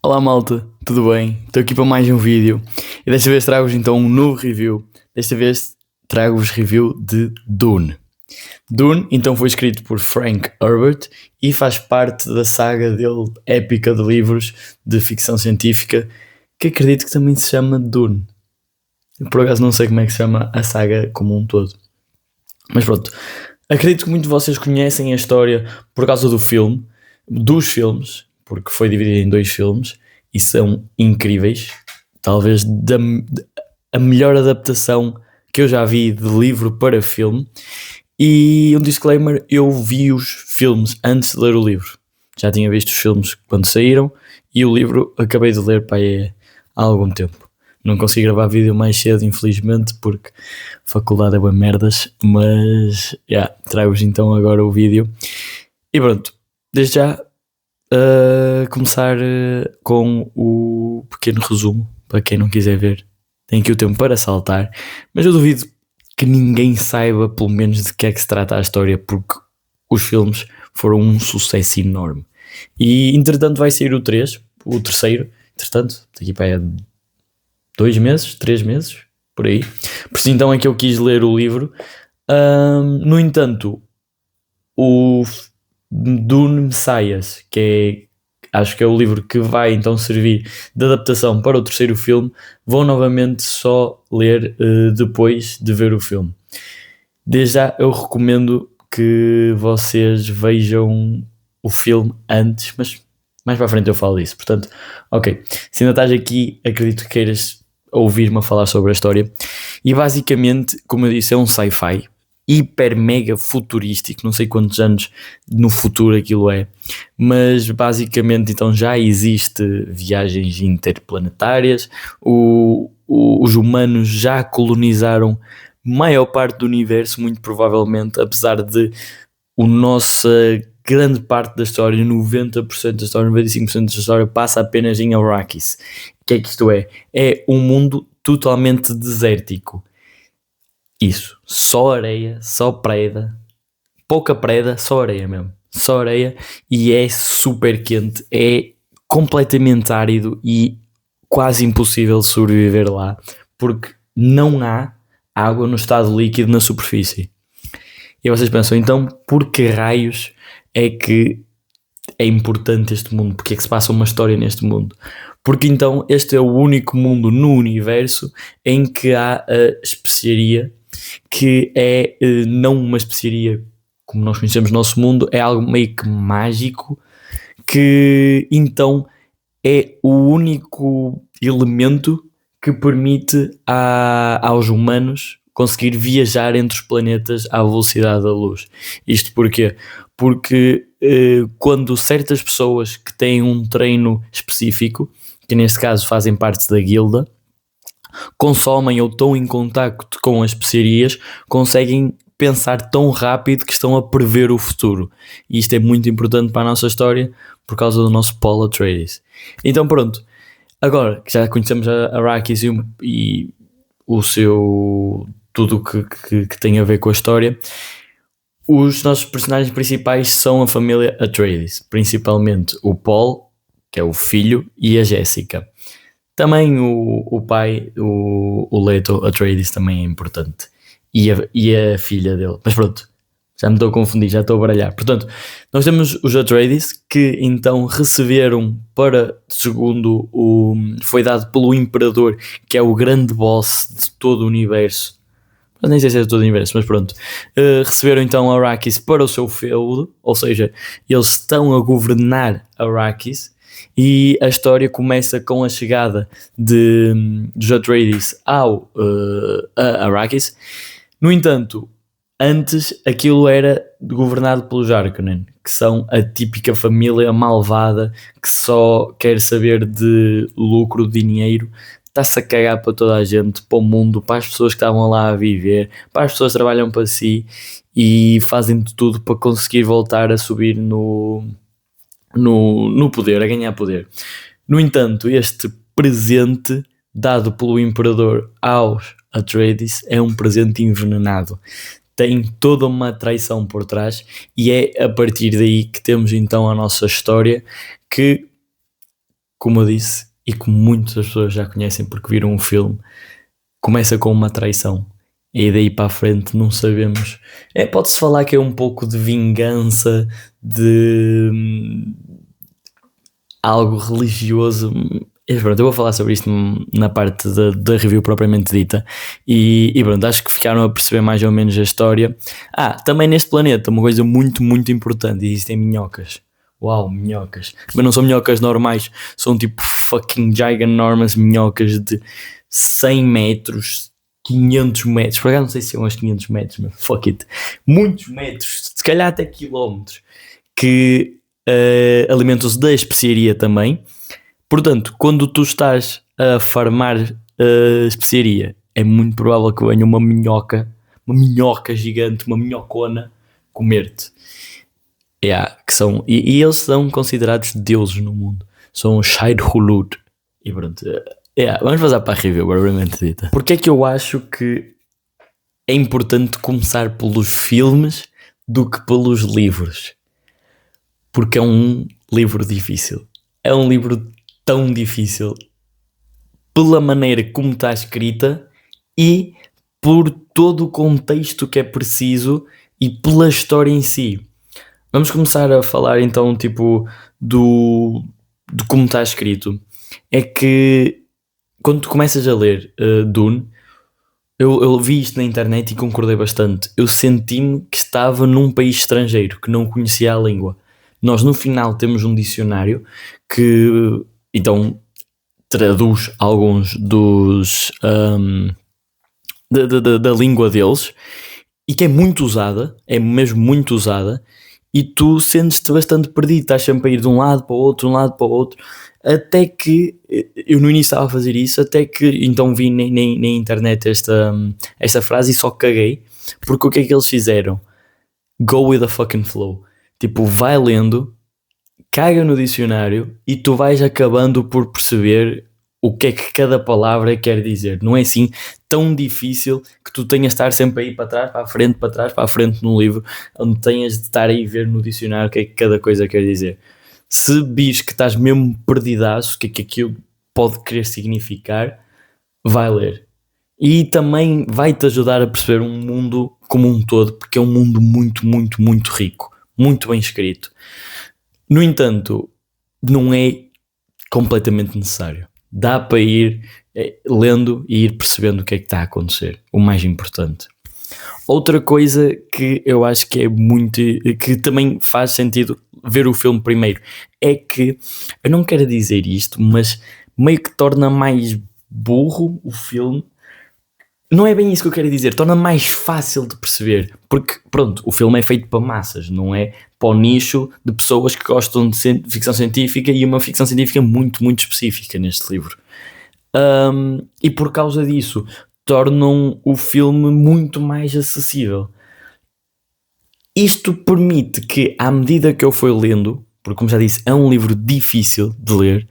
Olá malta, tudo bem? Estou aqui para mais um vídeo e desta vez trago-vos então um novo review. Desta vez trago-vos review de Dune. Dune então foi escrito por Frank Herbert e faz parte da saga dele épica de livros de ficção científica que acredito que também se chama Dune. Eu, por acaso não sei como é que se chama a saga como um todo. Mas pronto, acredito que muitos de vocês conhecem a história por causa dos filmes, porque foi dividido em 2 filmes e são incríveis. Talvez a melhor adaptação que eu já vi de livro para filme. E um disclaimer, eu vi os filmes antes de ler o livro. Já tinha visto os filmes quando saíram e o livro acabei de ler há algum tempo. Não consegui gravar vídeo mais cedo, infelizmente, porque a faculdade é bem merdas, mas trago-vos então agora o vídeo. E pronto, desde já começar com o pequeno resumo, para quem não quiser ver, tem aqui o tempo para saltar, mas eu duvido que ninguém saiba pelo menos de que é que se trata a história, porque os filmes foram um sucesso enorme. E entretanto vai sair o terceiro, entretanto, daqui para 2 meses, 3 meses, por aí. Por isso então é que eu quis ler o livro. No entanto, o Dune Messias, acho que é o livro que vai então servir de adaptação para o terceiro filme, vou novamente só ler depois de ver o filme. Desde já eu recomendo que vocês vejam o filme antes, mas mais para a frente eu falo disso. Portanto, ok, se ainda estás aqui, acredito que queiras ouvir-me a falar sobre a história. E basicamente, como eu disse, é um sci-fi hiper mega futurístico, não sei quantos anos no futuro aquilo é, mas basicamente então já existe viagens interplanetárias, os humanos já colonizaram maior parte do universo, muito provavelmente, apesar de a nossa grande parte da história, 90% da história, 95% da história passa apenas em Arrakis. O que é que isto é? É um mundo totalmente desértico. Isso, só areia, só preda, pouca preda, só areia mesmo, só areia, e é super quente, é completamente árido e quase impossível de sobreviver lá, porque não há água no estado líquido na superfície. E vocês pensam, então por que raios é que é importante este mundo? Porque é que se passa uma história neste mundo? Porque então este é o único mundo no universo em que há a especiaria, que é não uma especiaria como nós conhecemos no nosso mundo, é algo meio que mágico, que então é o único elemento que permite aos humanos conseguir viajar entre os planetas à velocidade da luz. Isto porquê? Porque quando certas pessoas que têm um treino específico, que neste caso fazem parte da guilda, consomem ou estão em contacto com as especiarias, conseguem pensar tão rápido que estão a prever o futuro. E isto é muito importante para a nossa história por causa do nosso Paul Atreides. Então pronto, agora que já conhecemos a Arrakis e o seu tudo que tem a ver com a história, os nossos personagens principais são a família Atreides, principalmente o Paul, que é o filho, e a Jessica. Também o pai, o Leto Atreides também é importante. E a filha dele. Mas pronto, já me estou a confundir, já estou a baralhar. Portanto, nós temos os Atreides que então receberam foi dado pelo Imperador, que é o grande boss de todo o universo. Mas nem sei se é de todo o universo, mas pronto. Receberam então Arrakis para o seu feudo, ou seja, eles estão a governar Arrakis. E a história começa com a chegada dos Atreides a Arrakis. No entanto, antes aquilo era governado pelos Harkonnen, que são a típica família malvada que só quer saber de lucro, de dinheiro, está-se a cagar para toda a gente, para o mundo, para as pessoas que estavam lá a viver, para as pessoas que trabalham para si e fazem de tudo para conseguir voltar a subir no poder, a ganhar poder. No entanto, este presente dado pelo Imperador aos Atreides é um presente envenenado. Tem toda uma traição por trás e é a partir daí que temos então a nossa história, que como eu disse, e como muitas pessoas já conhecem porque viram o filme, começa com uma traição. E daí para a frente não sabemos. Pode-se falar que é um pouco de vingança, de algo religioso. Pronto, eu vou falar sobre isto na parte da review propriamente dita. E pronto, acho que ficaram a perceber mais ou menos a história. Também neste planeta, uma coisa muito, muito importante: existem minhocas. Uau, minhocas. Mas não são minhocas normais, são tipo fucking giganormous minhocas de 100 metros, 500 metros. Por acaso não sei se são os 500 metros, mas fuck it. Muitos metros, se calhar até quilómetros, que alimentam-se da especiaria também. Portanto, quando tu estás a farmar a especiaria, é muito provável que venha uma minhoca gigante, uma minhocona, comer-te. Que são, e eles são considerados deuses no mundo. São os Shai-Hulud. E pronto. Vamos passar para a review, propriamente dita. Porque é que eu acho que é importante começar pelos filmes do que pelos livros? Porque é um livro difícil. É um livro tão difícil pela maneira como está escrita e por todo o contexto que é preciso e pela história em si. Vamos começar a falar então tipo de como está escrito. É que quando tu começas a ler Dune, eu vi isto na internet e concordei bastante. Eu senti-me que estava num país estrangeiro, que não conhecia a língua. Nós no final temos um dicionário que então traduz alguns dos da língua deles e que é muito usada, é mesmo muito usada, e tu sentes-te bastante perdido, estás sempre a ir de um lado para o outro, até que eu no início estava a fazer isso, até que então vi na internet esta frase e só caguei, porque o que é que eles fizeram? Go with the fucking flow. Tipo, vai lendo, caga no dicionário e tu vais acabando por perceber o que é que cada palavra quer dizer. Não é assim tão difícil que tu tenhas de estar sempre a ir para trás, para a frente no livro, onde tenhas de estar aí a ver no dicionário o que é que cada coisa quer dizer. Se vis que estás mesmo perdidaço, o que é que aquilo pode querer significar, vai ler. E também vai-te ajudar a perceber um mundo como um todo, porque é um mundo muito, muito, muito rico, muito bem escrito. No entanto, não é completamente necessário. Dá para ir lendo e ir percebendo o que é que está a acontecer, o mais importante. Outra coisa que eu acho que é muito, que também faz sentido ver o filme primeiro, é que, eu não quero dizer isto, mas meio que torna mais burro o filme. Não é bem isso que eu quero dizer, torna mais fácil de perceber, porque pronto, o filme é feito para massas, não é para o nicho de pessoas que gostam de ficção científica, e uma ficção científica muito, muito específica neste livro. E por causa disso, tornam o filme muito mais acessível. Isto permite que, à medida que eu for lendo, porque como já disse, é um livro difícil de ler,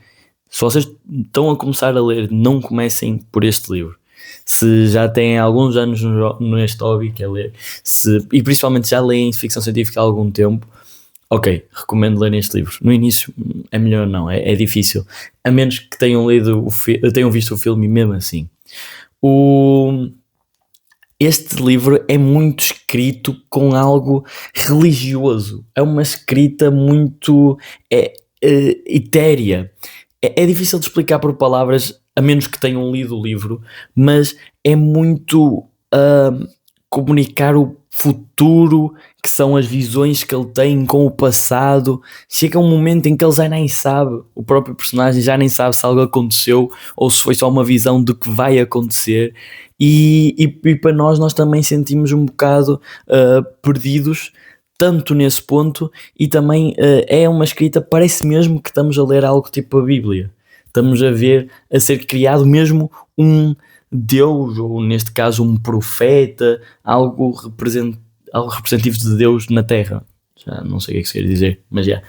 se vocês estão a começar a ler, não comecem por este livro. Se já têm alguns anos neste hobby, que é ler, e principalmente já leem ficção científica há algum tempo, ok, recomendo ler este livro. No início é melhor não, é difícil, a menos que tenham visto o filme, e mesmo assim. Este livro é muito escrito com algo religioso, é uma escrita muito etérea. É difícil de explicar por palavras, a menos que tenham lido o livro, mas é muito comunicar o futuro, que são as visões que ele tem com o passado. Chega um momento em que ele já nem sabe, o próprio personagem já nem sabe se algo aconteceu ou se foi só uma visão do que vai acontecer, e para nós também sentimos um bocado perdidos, tanto nesse ponto, e também é uma escrita, parece mesmo que estamos a ler algo tipo a Bíblia. Estamos a ver a ser criado mesmo um Deus, ou neste caso um profeta, algo representativo de Deus na Terra. Já não sei o que é que se quer dizer, mas já.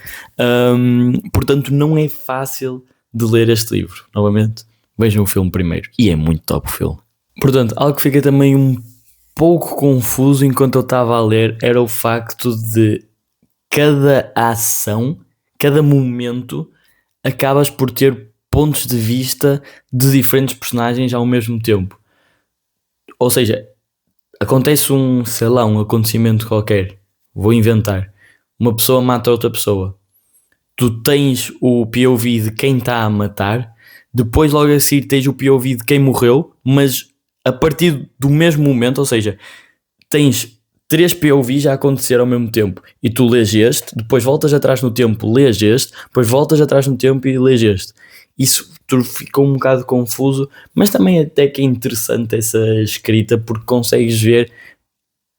Portanto, não é fácil de ler este livro. Novamente, vejam o filme primeiro. E é muito top o filme. Portanto, algo que fica também um pouco confuso enquanto eu estava a ler era o facto de cada ação, cada momento, acabas por ter pontos de vista de diferentes personagens ao mesmo tempo. Ou seja, acontece sei lá, um acontecimento qualquer, vou inventar, uma pessoa mata outra pessoa, tu tens o POV de quem está a matar, depois logo a seguir tens o POV de quem morreu, mas a partir do mesmo momento, ou seja, tens 3 POVs a acontecer ao mesmo tempo, e tu lês este, depois voltas atrás no tempo, lês este, depois voltas atrás no tempo e lês este. Isso tudo ficou um bocado confuso, mas também até que é interessante essa escrita, porque consegues ver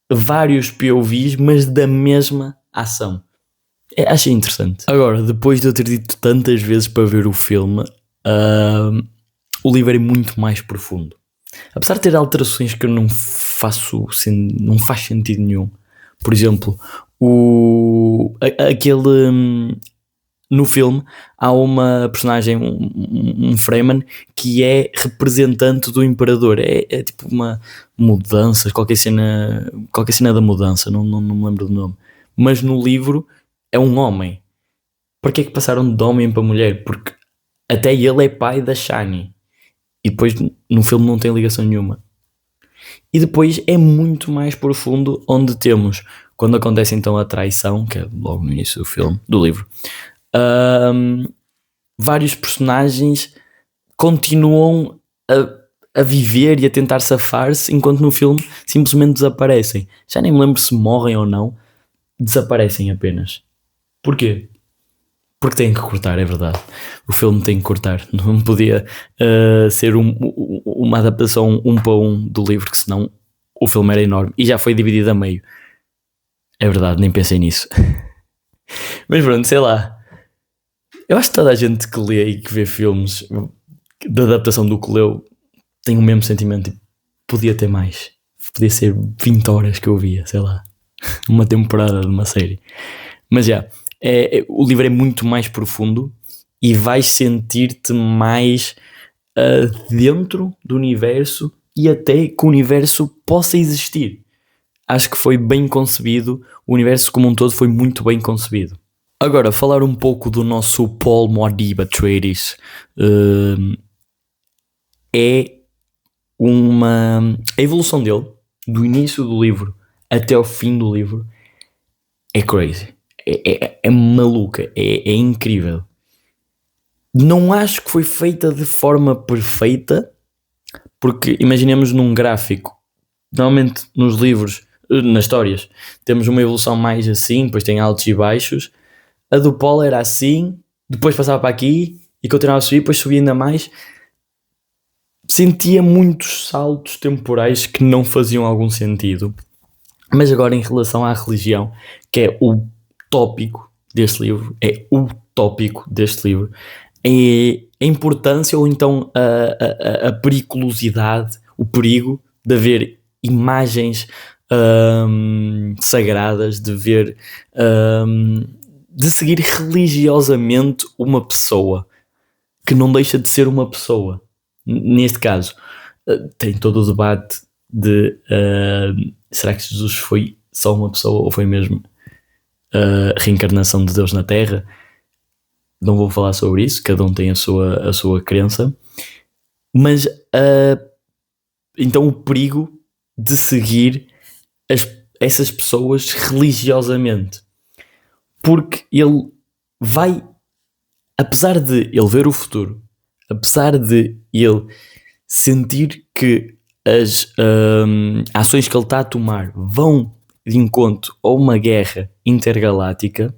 vários POVs, mas da mesma ação. Achei interessante. Agora, depois de eu ter dito tantas vezes para ver o filme, o livro é muito mais profundo. Apesar de ter alterações que eu não faz sentido nenhum. Por exemplo, no filme há uma personagem, um Fremen, que é representante do Imperador. É tipo uma mudança, qualquer cena da mudança, não me lembro do nome. Mas no livro é um homem. Por que é que passaram de homem para mulher? Porque até ele é pai da Shani. E depois no filme não tem ligação nenhuma. E depois é muito mais profundo, onde temos, quando acontece então a traição, que é logo no início do filme, do livro, vários personagens continuam a viver e a tentar safar-se, enquanto no filme simplesmente desaparecem. Já nem me lembro se morrem ou não, desaparecem apenas. Porquê? Porque tem que cortar, é verdade. O filme tem que cortar. Não podia ser uma adaptação 1 para 1 do livro, que senão o filme era enorme. E já foi dividido a meio. É verdade, nem pensei nisso. Mas pronto, sei lá. Eu acho que toda a gente que lê e que vê filmes da adaptação do que leu tem o mesmo sentimento. Podia ter mais. Podia ser 20 horas que eu via, sei lá. Uma temporada de uma série. Mas já... o livro é muito mais profundo e vais sentir-te mais dentro do universo e até que o universo possa existir. Acho que foi bem concebido, o universo como um todo foi muito bem concebido. Agora, falar um pouco do nosso Paul Muad'Dib Atreides. A evolução dele, do início do livro até ao fim do livro, é crazy. É maluca, é incrível. Não acho que foi feita de forma perfeita, porque imaginemos num gráfico, normalmente nos livros, nas histórias, temos uma evolução mais assim, depois tem altos e baixos. A do Paul era assim, depois passava para aqui e continuava a subir, depois subia ainda mais. Sentia muitos saltos temporais que não faziam algum sentido. Mas agora, em relação à religião, que é o tópico deste livro, a importância ou então a periculosidade, o perigo de haver imagens sagradas, de seguir religiosamente uma pessoa que não deixa de ser uma pessoa. Neste caso, tem todo o debate de será que Jesus foi só uma pessoa ou foi mesmo a reencarnação de Deus na Terra? Não vou falar sobre isso, cada um tem a sua crença, mas então o perigo de seguir essas pessoas religiosamente, porque ele vai, apesar de ele ver o futuro, apesar de ele sentir que as ações que ele está a tomar vão de encontro a uma guerra intergaláctica,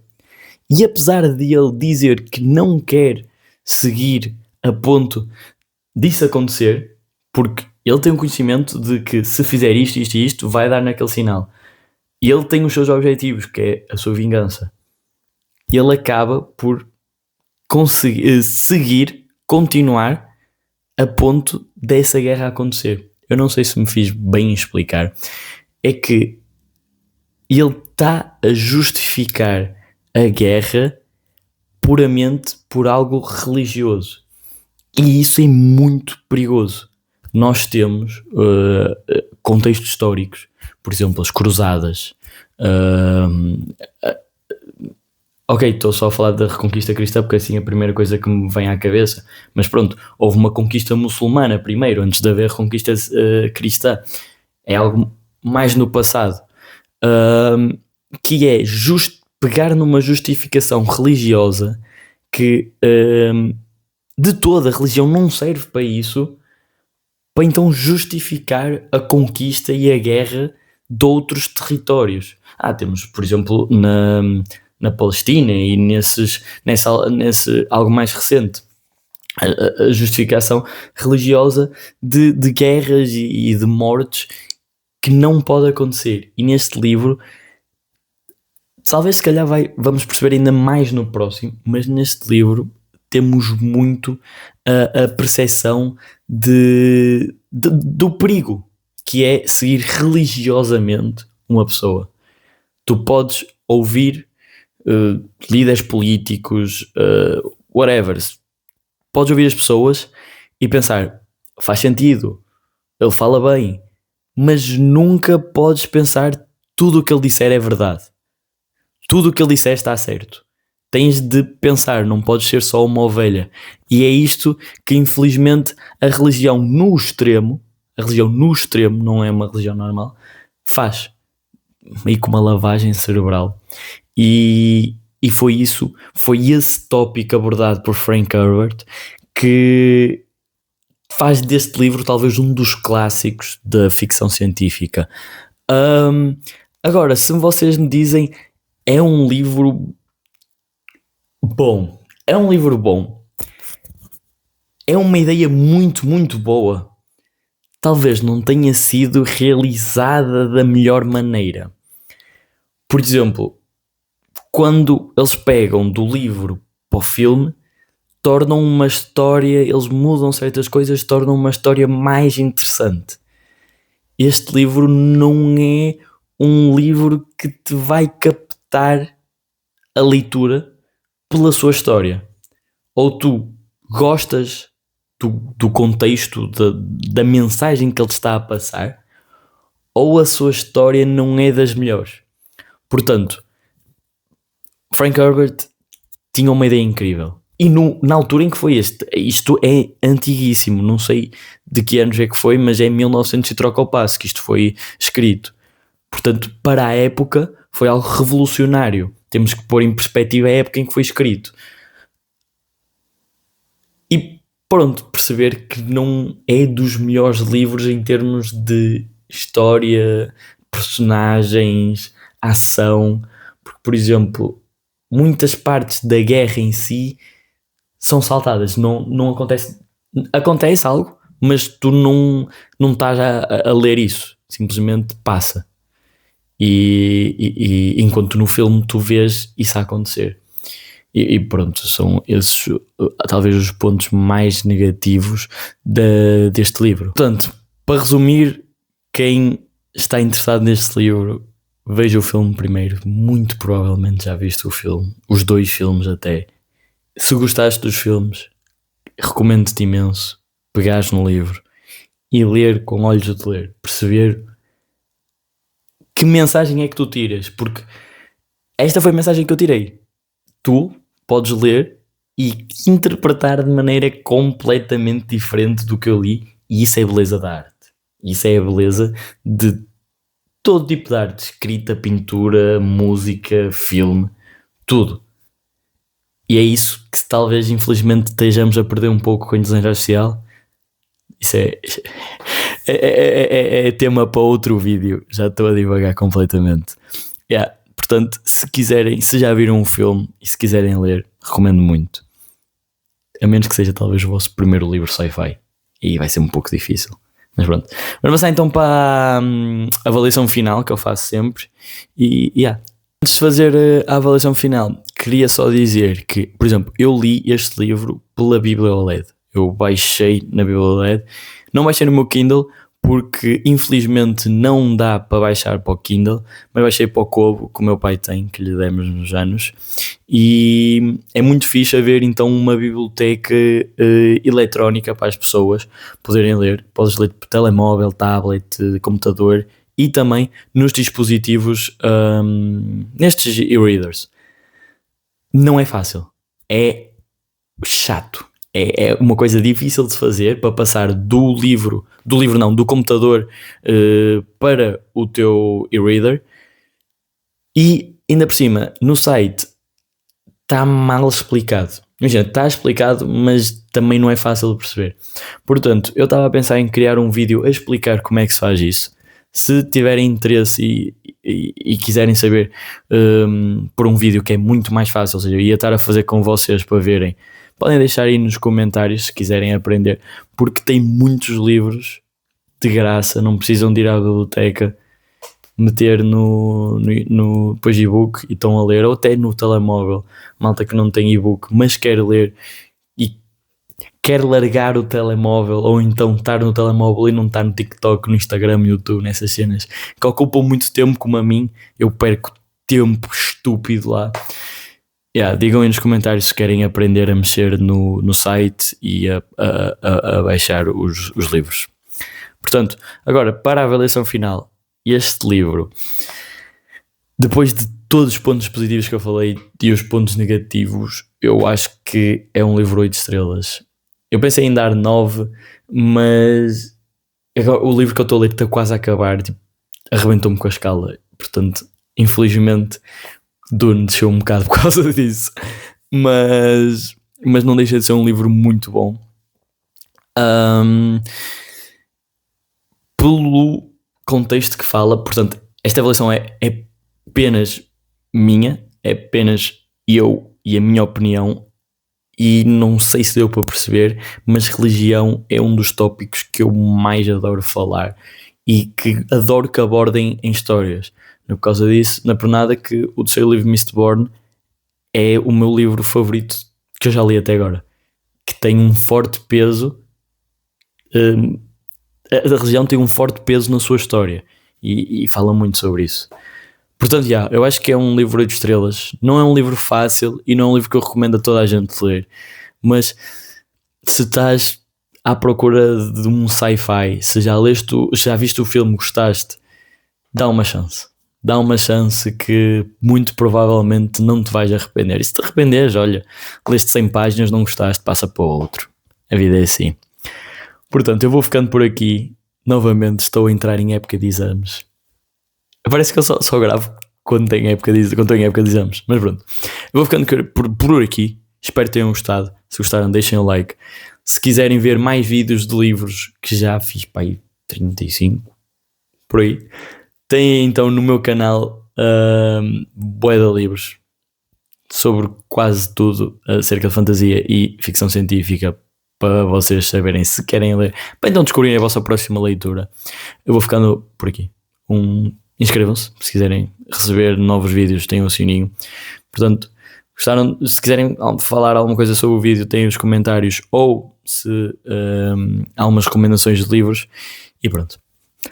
e apesar de ele dizer que não quer seguir a ponto disso acontecer, porque ele tem o conhecimento de que se fizer isto, isto e isto, vai dar naquele sinal. E ele tem os seus objetivos, que é a sua vingança. E ele acaba por conseguir continuar a ponto dessa guerra acontecer. Eu não sei se me fiz bem explicar. É que ele está a justificar a guerra puramente por algo religioso. E isso é muito perigoso. Nós temos contextos históricos, por exemplo, as cruzadas, Ok, estou só a falar da reconquista cristã porque assim é a primeira coisa que me vem à cabeça, mas pronto, houve uma conquista muçulmana primeiro, antes de haver reconquista cristã. É algo mais no passado, Ahm, que é pegar numa justificação religiosa que de toda a religião não serve para isso, para então justificar a conquista e a guerra de outros territórios. Temos, por exemplo, na Palestina e nesse algo mais recente, a justificação religiosa de guerras e de mortes que não pode acontecer. E neste livro, talvez se calhar vamos perceber ainda mais no próximo, mas neste livro temos muito a percepção do perigo que é seguir religiosamente uma pessoa. Tu podes ouvir líderes políticos, whatever, podes ouvir as pessoas e pensar, faz sentido, ele fala bem, mas nunca podes pensar tudo o que ele disser é verdade. Tudo o que ele disser está certo. Tens de pensar, não podes ser só uma ovelha. E é isto que infelizmente a religião no extremo, não é uma religião normal, faz. Meio que uma lavagem cerebral. E foi esse tópico abordado por Frank Herbert que faz deste livro talvez um dos clássicos da ficção científica. Agora, se vocês me dizem é um livro bom, é uma ideia muito, muito boa, talvez não tenha sido realizada da melhor maneira. Por exemplo, quando eles pegam do livro para o filme, tornam uma história, eles mudam certas coisas, tornam uma história mais interessante. Este livro não é um livro que te vai captar a leitura pela sua história. Ou tu gostas do contexto, da mensagem que ele está a passar, ou a sua história não é das melhores. Portanto, Frank Herbert tinha uma ideia incrível. E na altura em que foi isto é antiguíssimo, não sei de que anos é que foi, mas é 1900 e troca o passo que isto foi escrito. Portanto, para a época foi algo revolucionário. Temos que pôr em perspectiva a época em que foi escrito. E pronto, perceber que não é dos melhores livros em termos de história, personagens, ação. Porque, por exemplo, muitas partes da guerra em si são saltadas. Não acontece... Acontece algo, mas tu não estás a ler isso. Simplesmente passa. E enquanto no filme tu vês isso a acontecer. E pronto, são esses talvez os pontos mais negativos deste livro. Portanto, para resumir, quem está interessado neste livro, veja o filme primeiro. Muito provavelmente já viste o filme, os 2 filmes até. Se gostaste dos filmes, recomendo-te imenso pegares no livro e ler com olhos de ler, perceber que mensagem é que tu tiras, porque esta foi a mensagem que eu tirei. Tu podes ler e interpretar de maneira completamente diferente do que eu li, e isso é a beleza da arte. Isso é a beleza de todo tipo de arte, escrita, pintura, música, filme, tudo. E é isso que talvez infelizmente estejamos a perder um pouco com a inteligência artificial. Isso é tema para outro vídeo. Já estou a divagar completamente. Portanto, se já viram um filme e se quiserem ler, recomendo muito. A menos que seja talvez o vosso primeiro livro sci-fi. E vai ser um pouco difícil. Mas pronto. Vamos passar então para a avaliação final que eu faço sempre. Antes de fazer a avaliação final, queria só dizer que, por exemplo, eu li este livro pela Bíblia OLED. Eu baixei na Bíblia OLED. Não baixei no meu Kindle porque infelizmente não dá para baixar para o Kindle, mas baixei para o Kobo que o meu pai tem, que lhe demos nos anos. E é muito fixe haver então uma biblioteca eletrónica para as pessoas poderem ler. Podes ler por telemóvel, tablet, computador e também nos dispositivos, nestes e-readers. não é fácil. É chato. É uma coisa difícil de se fazer para passar do computador para o teu e-reader. E ainda por cima, no site está mal explicado. Imagina, está explicado, mas também não é fácil de perceber. Portanto, eu estava a pensar em criar um vídeo a explicar como é que se faz isso. Se tiverem interesse e quiserem saber por um vídeo que é muito mais fácil, ou seja, eu ia estar a fazer com vocês para verem, podem deixar aí nos comentários se quiserem aprender, porque tem muitos livros de graça, não precisam de ir à biblioteca, meter depois e-book e estão a ler, ou até no telemóvel, malta que não tem e-book, mas quer ler e quer largar o telemóvel, ou então estar no telemóvel e não estar no TikTok, no Instagram, no YouTube, nessas cenas que ocupam muito tempo, como a mim, eu perco tempo estúpido lá. Digam aí nos comentários se querem aprender a mexer no site e a baixar os livros. Portanto, agora para a avaliação final, este livro, depois de todos os pontos positivos que eu falei e os pontos negativos, eu acho que é um livro 8 estrelas. Eu pensei em dar 9, mas agora, o livro que eu estou a ler está quase a acabar, tipo, arrebentou-me com a escala. Portanto, infelizmente, Dune desceu um bocado por causa disso. Mas não deixa de ser um livro muito bom. Pelo contexto que fala, portanto, esta avaliação é apenas minha, é apenas eu e a minha opinião, e não sei se deu para perceber, mas religião é um dos tópicos que eu mais adoro falar e que adoro que abordem em histórias. Por causa disso, não é por nada que o terceiro livro, Mistborn, é o meu livro favorito que eu já li até agora, que tem um forte peso, a religião tem um forte peso na sua história e fala muito sobre isso. Portanto, eu acho que é um livro 8 estrelas. Não é um livro fácil e não é um livro que eu recomendo a toda a gente ler, mas se estás à procura de um sci-fi, se já viste o filme, gostaste, dá uma chance que muito provavelmente não te vais arrepender. E se te arrependeres, olha, leste 100 páginas, não gostaste, passa para o outro. A vida é assim. Portanto, eu vou ficando por aqui. Novamente estou a entrar em época de exames. Parece que eu só gravo quando tenho época de exames. Mas pronto, eu vou ficando por aqui. Espero que tenham gostado. Se gostaram, deixem o like. Se quiserem ver mais vídeos de livros, que já fiz para aí 35 por aí, tem então no meu canal bué de livros sobre quase tudo acerca de fantasia e ficção científica, para vocês saberem se querem ler, para então descobrirem a vossa próxima leitura. Eu vou ficando por aqui. Inscrevam-se se quiserem receber novos vídeos, têm o sininho. Portanto, gostaram? Se quiserem falar alguma coisa sobre o vídeo, têm os comentários, ou se há umas recomendações de livros. E pronto.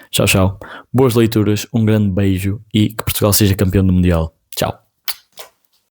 Tchau. Boas leituras, um grande beijo e que Portugal seja campeão do Mundial. Tchau.